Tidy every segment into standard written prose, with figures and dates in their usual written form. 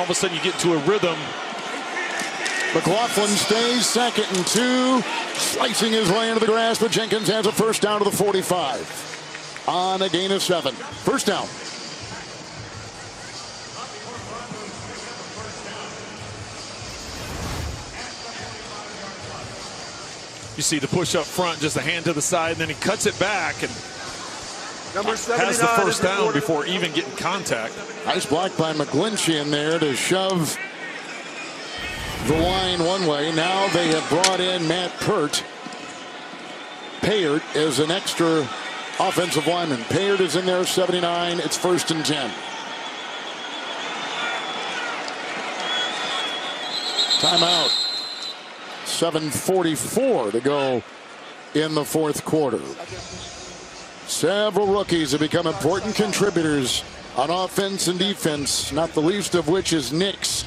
of a sudden you get into a rhythm. McLaughlin stays 2nd and 2, slicing his way into the grass, but Jenkins has a first down to the 45 on a gain of 7. First down. You see the push up front, just a hand to the side, and then he cuts it back and has the first down before even getting contact. Nice block by McGlinchey in there to shove the line one way. Now they have brought in Matt Payert as an extra offensive lineman. Payert is in there, 79. It's 1st and 10. Timeout. 7:44 to go in the 4th quarter. Several rookies have become important contributors on offense and defense, not the least of which is Nix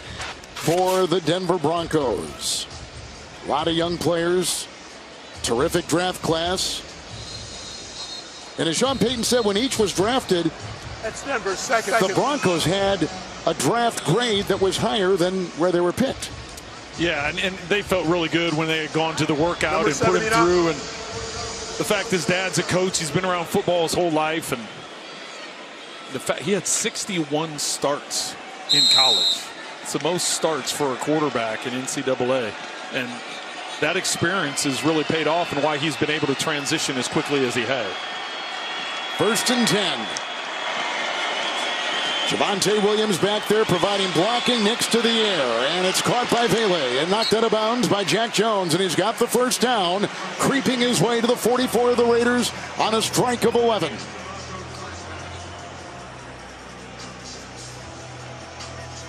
for the Denver Broncos. A lot of young players, terrific draft class. And as Sean Payton said when each was drafted, that's Denver's second. The Broncos had a draft grade that was higher than where they were picked. Yeah, and they felt really good when they had gone to the workout and put him through. And the fact his dad's a coach, he's been around football his whole life, and the fact he had 61 starts in college. It's the most starts for a quarterback in NCAA, and that experience has really paid off and why he's been able to transition as quickly as he has. 1st and 10. Javonte Williams back there providing blocking. Nix to the air, and it's caught by Vele and knocked out of bounds by Jack Jones, and he's got the first down, creeping his way to the 44 of the Raiders on a strike of 11.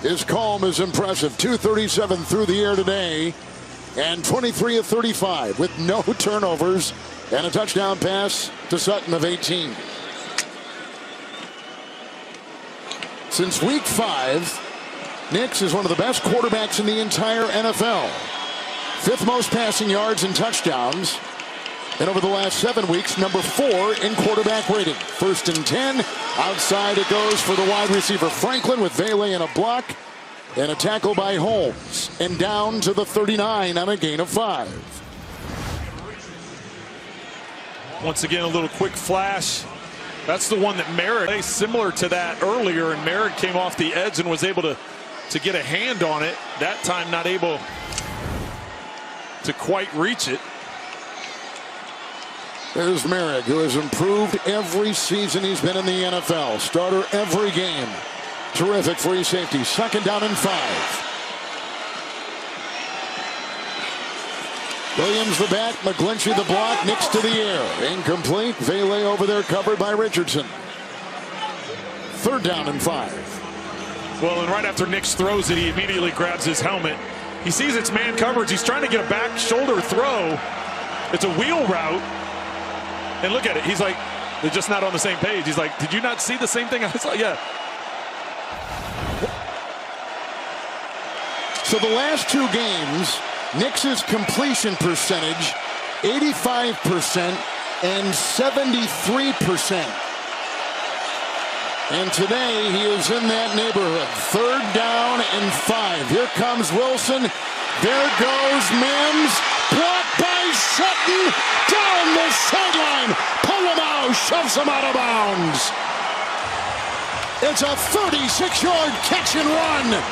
His calm is impressive. 237 through the air today, and 23 of 35 with no turnovers and a touchdown pass to Sutton of 18. Since week 5, Nix is one of the best quarterbacks in the entire NFL. 5th most passing yards and touchdowns. And over the last 7 weeks, number 4 in quarterback rating. 1st and 10. Outside it goes for the wide receiver Franklin with Vele in a block. And a tackle by Holmes. And down to the 39 on a gain of 5. Once again, a little quick flash. That's the one that Merritt, similar to that earlier, and Merritt came off the edge and was able to get a hand on it. That time not able to quite reach it. There's Merritt, who has improved every season he's been in the NFL. Starter every game. Terrific free safety. 2nd down and 5. Williams the back, McGlinchey the block, Nix to the air. Incomplete. Vele over there covered by Richardson. 3rd down and 5. Well, and right after Nix throws it, he immediately grabs his helmet. He sees it's man coverage. He's trying to get a back shoulder throw. It's a wheel route. And look at it. He's like, they're just not on the same page. He's like, did you not see the same thing I saw? Yeah. So the last 2 games, Nix's completion percentage, 85% and 73%. And today he is in that neighborhood. 3rd down and 5. Here comes Wilson. There goes Mims. Blocked by Sutton. Down the sideline. Polamalu shoves him out of bounds. It's a 36-yard catch and run.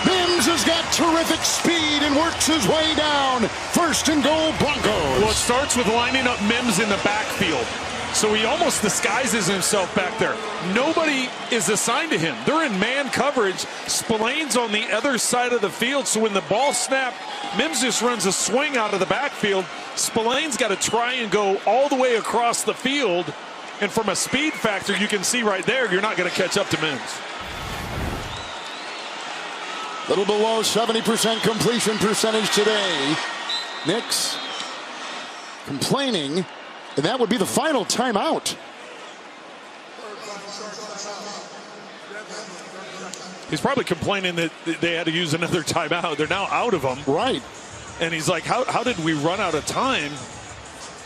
Mims has got terrific speed and works his way down. 1st and goal, Broncos. Well, it starts with lining up Mims in the backfield. So he almost disguises himself back there. Nobody is assigned to him. They're in man coverage. Spillane's on the other side of the field. So when the ball snapped, Mims just runs a swing out of the backfield. Spillane's got to try and go all the way across the field. And from a speed factor, you can see right there, you're not going to catch up to Mims. Little below 70% completion percentage today. Nix complaining, and that would be the final timeout. He's probably complaining that they had to use another timeout. They're now out of them. Right. And he's like, how did we run out of time?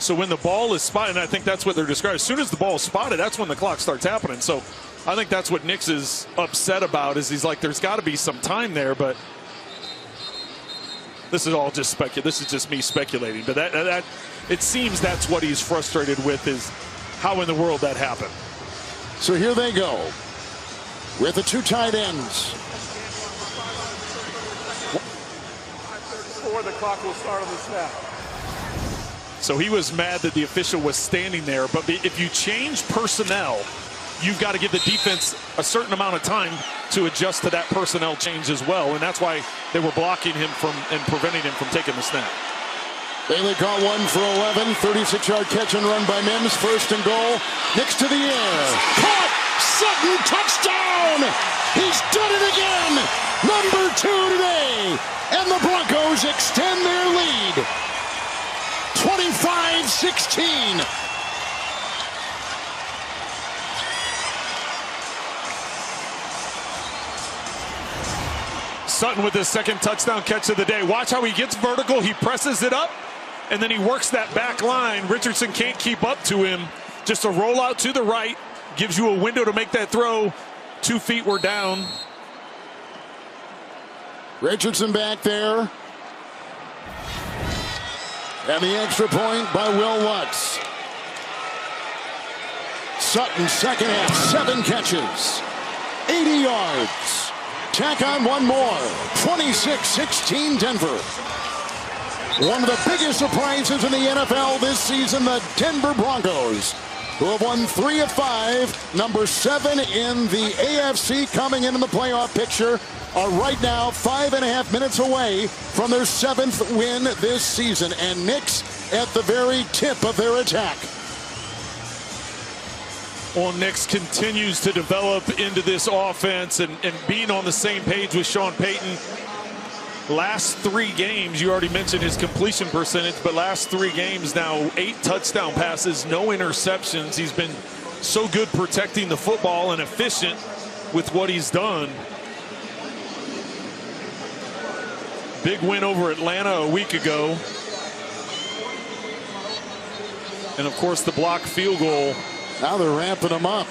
So when the ball is spotted, and I think that's what they're describing. As soon as the ball is spotted, that's when the clock starts happening. So I think that's what Nix is upset about, is he's like, there's got to be some time there, but this is all just This is just me speculating. But that it seems that's what he's frustrated with, is how in the world that happened. So here they go with the two tight ends. The clock will start on the snap. So he was mad that the official was standing there, but if you change personnel, you've got to give the defense a certain amount of time to adjust to that personnel change as well, and that's why they were blocking him and preventing him from taking the snap. Bailey caught one for 11, 36-yard catch and run by Mims, 1st and goal. Nix to the air, caught, Sutton, touchdown! He's done it again! Number 2 today, and the Broncos extend their lead, 25-16. Sutton with his 2nd touchdown catch of the day. Watch how he gets vertical. He presses it up, and then he works that back line. Richardson can't keep up to him. Just a rollout to the right. Gives you a window to make that throw. 2 feet were down. Richardson back there. And the extra point by Will Lutz. Sutton, 2nd half, 7 catches, 80 yards. Tack on one more, 26-16 Denver. One of the biggest surprises in the NFL this season, the Denver Broncos, who have won 3 of 5, number 7 in the AFC, coming into the playoff picture, are right now 5.5 minutes away from their 7th win this season, and Nix at the very tip of their attack. Well, Nix continues to develop into this offense and being on the same page with Sean Payton. Last 3 games, you already mentioned his completion percentage, but last 3 games now, 8 touchdown passes, no interceptions. He's been so good protecting the football and efficient with what he's done. Big win over Atlanta a week ago. And of course the blocked field goal. Now they're ramping him up.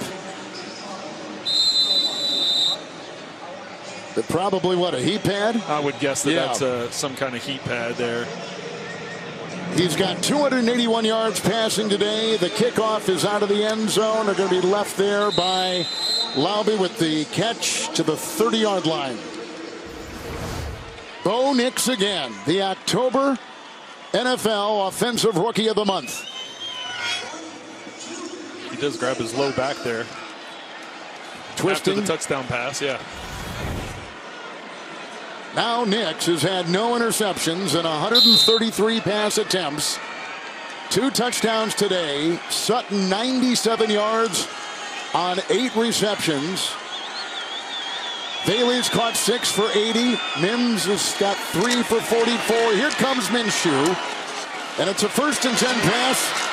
They're probably, what, a heat pad? I would guess that that's some kind of heat pad there. He's got 281 yards passing today. The kickoff is out of the end zone. They're going to be left there by Laube with the catch to the 30-yard line. Bo Nix again, the October NFL Offensive Rookie of the Month. He does grab his low back there. Twisting. After the touchdown pass, yeah. Now Nix has had no interceptions and 133 pass attempts. 2 touchdowns today. Sutton 97 yards on 8 receptions. Bailey's caught 6 for 80. Mims has got 3 for 44. Here comes Minshew. And it's a 1st and 10 pass.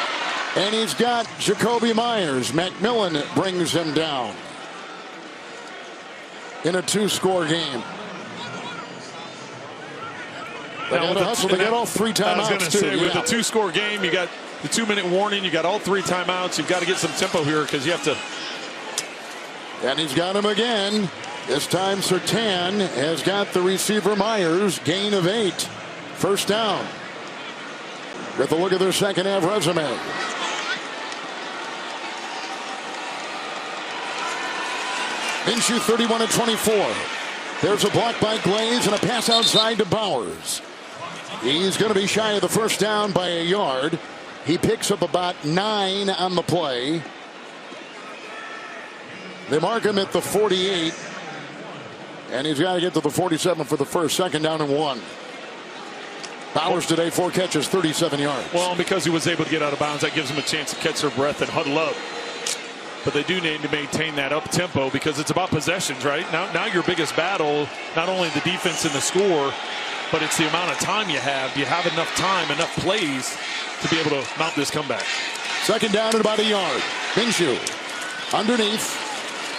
And he's got Jacoby Myers. McMillan brings him down in a 2-score game. They got to hustle. They got all 3 timeouts. I was going to say, with the 2-score game, you got the 2-minute warning. You got all 3 timeouts. You've got to get some tempo here because you have to. And he's got him again. This time Surtain has got the receiver Myers. Gain of 8. 1st down. With a look at their 2nd half resume. Minshew 31 of 24. There's a block by Glaze and a pass outside to Bowers. He's going to be shy of the 1st down by a yard. He picks up about 9 on the play. They mark him at the 48. And he's got to get to the 47 for the 1st. 2nd down and 1. Bowers today 4 catches, 37 yards. Well, because he was able to get out of bounds, that gives him a chance to catch their breath and huddle up. But they do need to maintain that up tempo because it's about possessions, right? Now your biggest battle, not only the defense and the score, but it's the amount of time you have. Do you have enough time, enough plays to be able to mount this comeback? 2nd down at about a yard. Minshew underneath.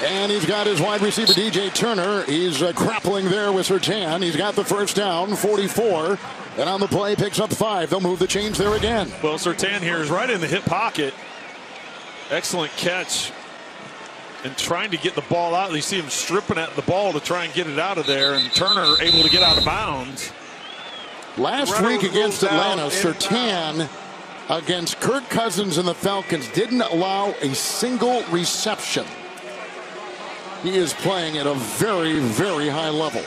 And he's got his wide receiver, DJ Turner. He's grappling there with Surtain. He's got the 1st down, 44. And on the play, picks up 5. They'll move the chains there again. Well, Surtain here is right in the hip pocket. Excellent catch. and trying to get the ball out. You see him stripping at the ball to try and get it out of there, and Turner able to get out of bounds. Last week against Atlanta, Surtain against Kirk Cousins and the Falcons didn't allow a single reception. He is playing at a very, very high level.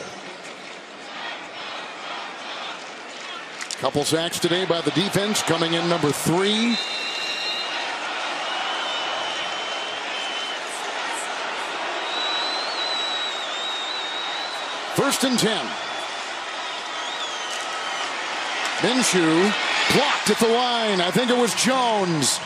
Couple sacks today by the defense, coming in number 3. First and 10. Minshew blocked at the line. I think it was Jones.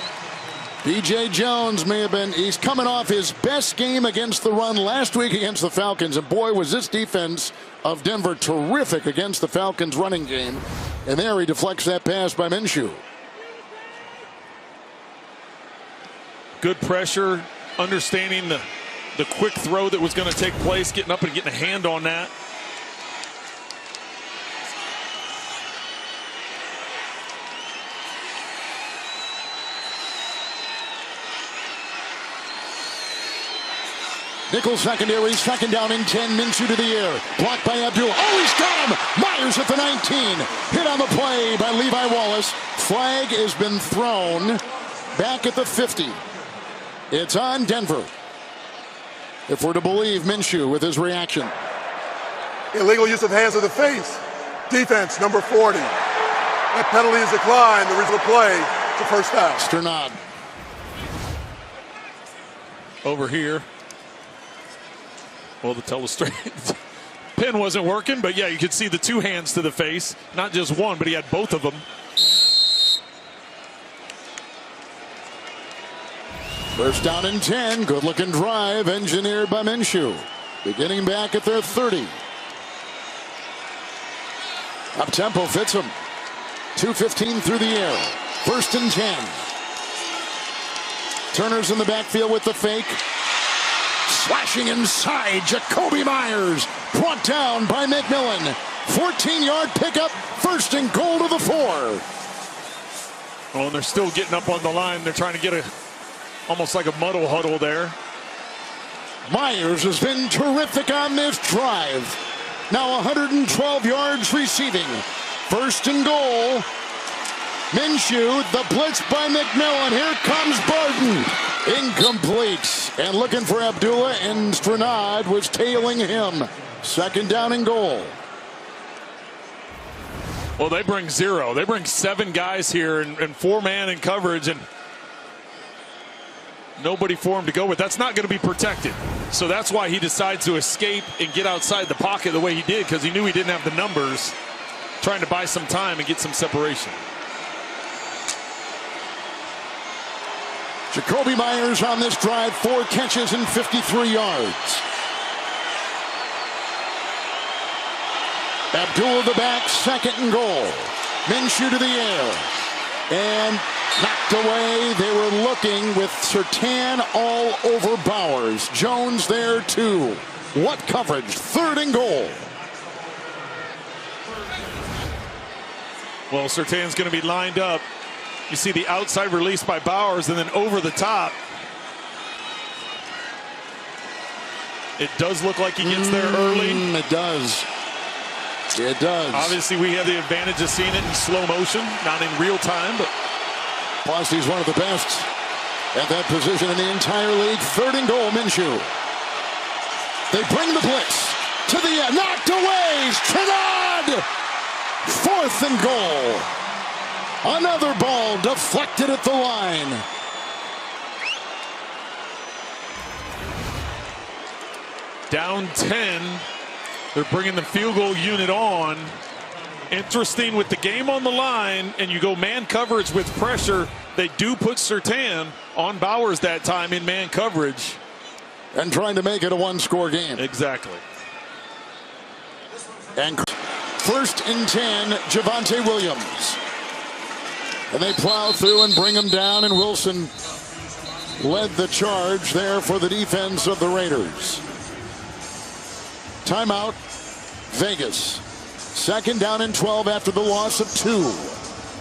B.J. Jones may have been. He's coming off his best game against the run last week against the Falcons. And boy, was this defense of Denver terrific against the Falcons running game. And there he deflects that pass by Minshew. Good pressure, understanding the quick throw that was going to take place, getting up and getting a hand on that. Nickel secondary, second down and 10. Minshew to the air. Blocked by Abdullah. Oh, he's got him! Myers at the 19. Hit on the play by Levi Wallace. Flag has been thrown back at the 50. It's on Denver. If we're to believe Minshew with his reaction. Illegal use of hands to the face. Defense, number 40. That penalty is declined. The original play, it's a first down. Sternad. Over here. Well, to tell the straight, pin wasn't working, but yeah, you could see the 2 hands to the face. Not just one, but he had both of them. First down and 10. Good looking drive engineered by Minshew. Beginning back at their 30. Up tempo fits him. 2:15 through the air. First and 10. Turner's in the backfield with the fake. Slashing inside, Jacoby Myers. Brought down by McMillan. 14-yard pickup. First and goal to the 4. Well, and they're still getting up on the line. They're trying to get almost like a muddle huddle there. Myers has been terrific on this drive. Now 112 yards receiving. First and goal. Minshew, the blitz by McMillan. Here comes Barton. Incomplete. And looking for Abdullah, and Sternad was tailing him. Second down and goal. Well, they bring 0. They bring 7 guys here and 4-man in coverage, and nobody for him to go with. That's not going to be protected. So that's why he decides to escape and get outside the pocket the way he did, because he knew he didn't have the numbers, trying to buy some time and get some separation. Jacoby Myers on this drive, 4 catches and 53 yards. Abdullah the back, second and goal. Minshew to the air. And knocked away. They were looking with Surtain all over Bowers. Jones there too. What coverage? Third and goal. Well, Surtain's going to be lined up. You see the outside release by Bowers, and then over the top. It does look like he gets there early. It does. It does. Obviously, we have the advantage of seeing it in slow motion, not in real time. But plus, he's one of the best at that position in the entire league. Third and goal, Minshew. They bring the blitz to the end. Knocked away. Sternad. Fourth and goal. Another ball deflected at the line. Down 10. They're bringing the field goal unit on. Interesting, with the game on the line and you go man coverage with pressure, they do put Surtain on Bowers that time in man coverage. And trying to make it a 1-score game. Exactly. And first and 10, Javonte Williams. And they plow through and bring him down, and Wilson led the charge there for the defense of the Raiders. Timeout, Vegas. Second down and 12 after the loss of 2.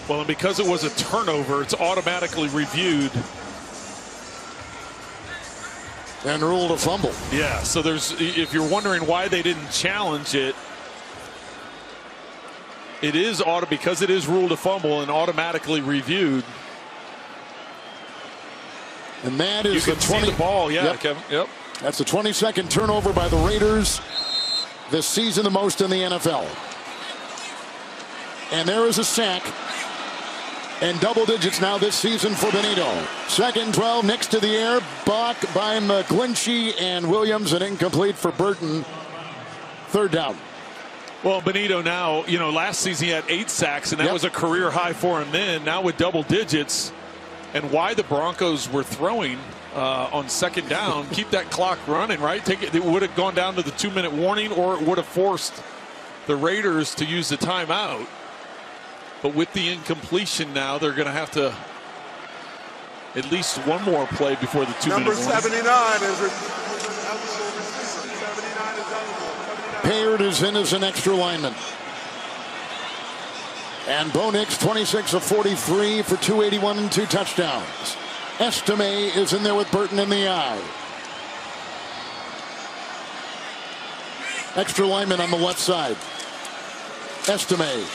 Well, and because it was a turnover, it's automatically reviewed. And ruled a fumble. Yeah, so if you're wondering why they didn't challenge it, it is because it is ruled a fumble and automatically reviewed. And that is you can see the ball, yeah, yep. Kevin. Yep. That's the 22nd turnover by the Raiders this season, the most in the NFL. And there is a sack. And double digits now this season for Benito. 2nd and 12 next to the air. Blocked by McGlinchey and Williams, and incomplete for Burton. 3rd down. Well, Benito now, last season he had 8 sacks, and that was a career high for him then. Now with double digits, and why the Broncos were throwing on 2nd down, keep that clock running, right? It would have gone down to the 2-minute warning, or it would have forced the Raiders to use the timeout. But with the incompletion now, they're going to have to at least one more play before the 2-minute warning. Number 79 is Payard is in as an extra lineman. And Bo Nix, 26 of 43 for 281 and 2 touchdowns. Estime is in there with Burton in the eye. Extra lineman on the left side. Estime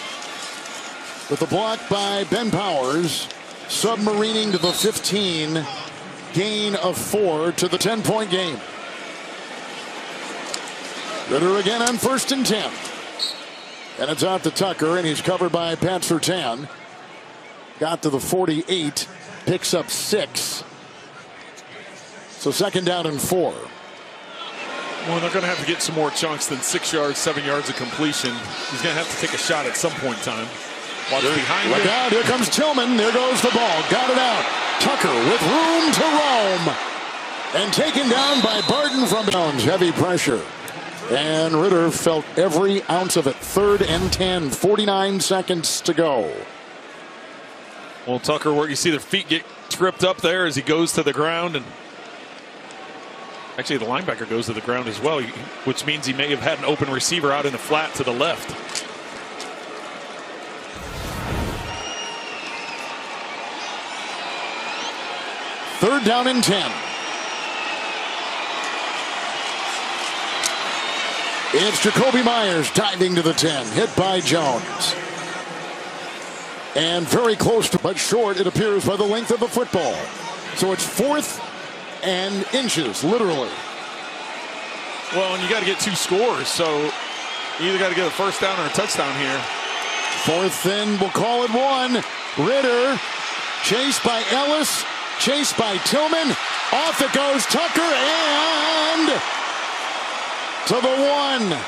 with the block by Ben Powers. Submarining to the 15. Gain of 4 to the 10-point game. Ritter again on 1st and 10. And it's out to Tucker, and he's covered by Pat Surtain. Got to the 48. Picks up 6. So 2nd down and 4. Well, they're going to have to get some more chunks than 6 yards, 7 yards of completion. He's going to have to take a shot at some point in time. Watch behind Look out, here comes Tillman. There goes the ball. Got it out. Tucker with room to roam. And taken down by Barton from Jones. Heavy pressure. And Ritter felt every ounce of it. 3rd and 10. 49 seconds to go. Well, Tucker, where you see their feet get tripped up there as he goes to the ground. And actually, the linebacker goes to the ground as well, which means he may have had an open receiver out in the flat to the left. Third down and 10. It's Jacoby Myers diving to the 10. Hit by Jones. And very close to, but short, it appears, by the length of the football. So it's 4th and inches, literally. Well, and you got to get 2 scores, so you either got to get a 1st down or a touchdown here. 4th and we'll call it 1. Ritter chased by Ellis, chased by Tillman. Off it goes Tucker, and to the 1.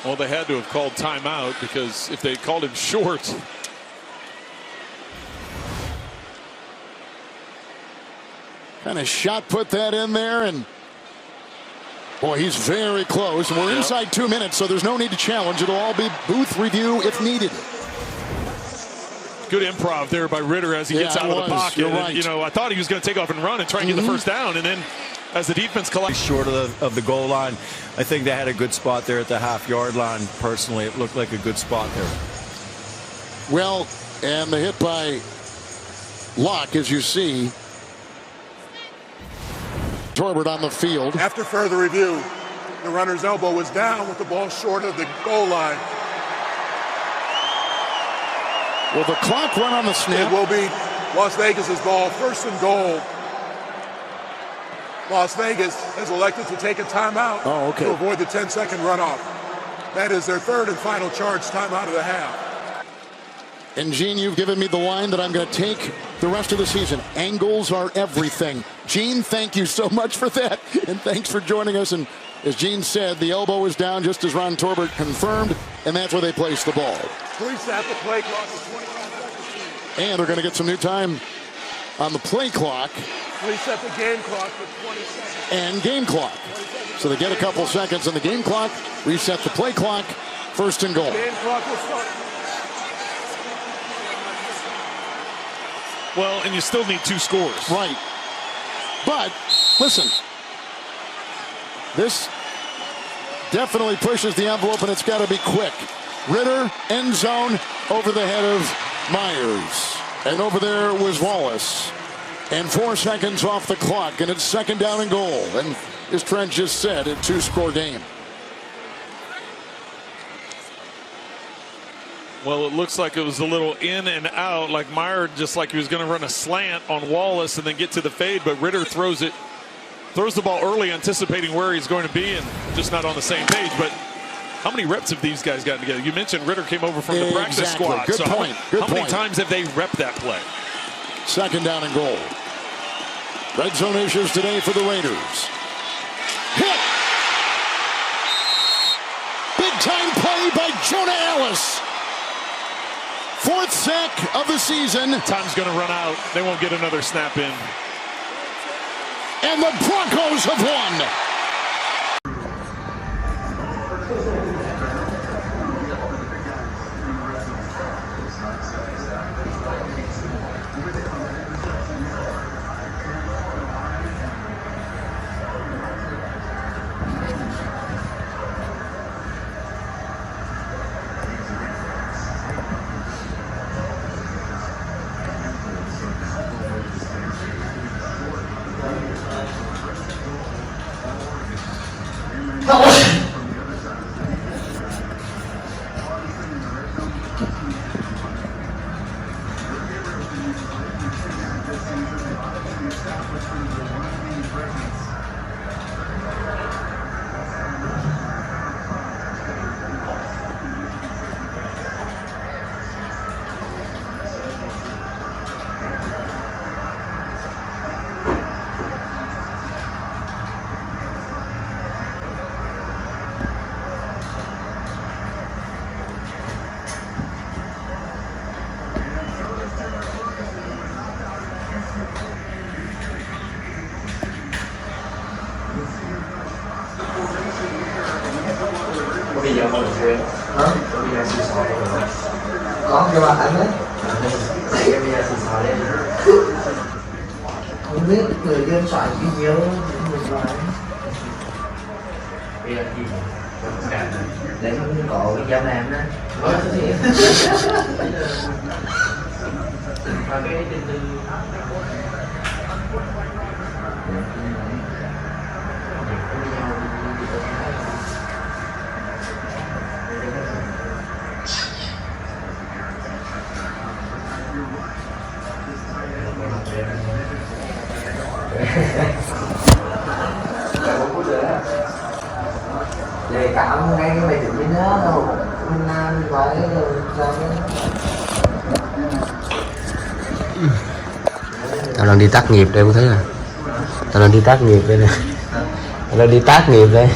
Well, they had to have called timeout, because if they called him short. Kind of shot put that in there, and boy, he's very close. And we're inside 2 minutes, so there's no need to challenge. It'll all be booth review if needed. Good improv there by Ritter as he gets out of the pocket. You're right. And, I thought he was going to take off and run and try and get the 1st down, and then as the defense collects short of the goal line, I think they had a good spot there at the half-yard line. Personally, it looked like a good spot there. Well, and the hit by Locke, as you see. Torbert on the field. After further review, the runner's elbow was down with the ball short of the goal line. Will the clock run on the snap? It will be Las Vegas's ball, 1st and goal. Las Vegas has elected to take a timeout to avoid the 10-second runoff. That is their 3rd and final charge timeout of the half. And Gene, you've given me the line that I'm going to take the rest of the season. Angles are everything. Gene, thank you so much for that. And thanks for joining us. And as Gene said, the elbow is down just as Ron Torbert confirmed. And that's where they place the ball. Police have the play clock for 25 seconds. And they're going to get some new time on the play clock. Reset the game clock for 20 seconds. And game clock. So they get a couple seconds on the game clock. Reset the play clock. 1st and goal. Game clock will start. well, and you still need 2 scores. Right. But listen, this definitely pushes the envelope, and it's got to be quick. Ritter, end zone, over the head of Myers. And over there was Wallace. And 4 seconds off the clock, and it's second down and goal. And as Trent just said, a 2-score game. Well, it looks like it was a little in and out, like Meyer, just like he was going to run a slant on Wallace and then get to the fade, but Ritter throws the ball early, anticipating where he's going to be, and just not on the same page. But how many reps have these guys gotten together? You mentioned Ritter came over from the practice squad. Good point. Good how many times have they repped that play? Second down and goal. Red zone issues today for the Raiders. Hit! Big time play by Jonah Ellis. 4th sack of the season. Time's going to run out. They won't get another snap in. And the Broncos have won. Bây giờ mình sẽ bây giờ xì xò rồi. Có cho bạn đánh đấy. Tại em bây giờ xì xò lên. Không biết người dân soạn video mình nói. Bây giờ gì? Để không có cái giao nam đó. Và cái tin tư để cảm ngay cái bài tự nhiên đó đâu mình phải sao tao đang đi tác nghiệp đây, có thấy à? Tao đang đi tác nghiệp đây nè. Tao đang đi tác nghiệp đây.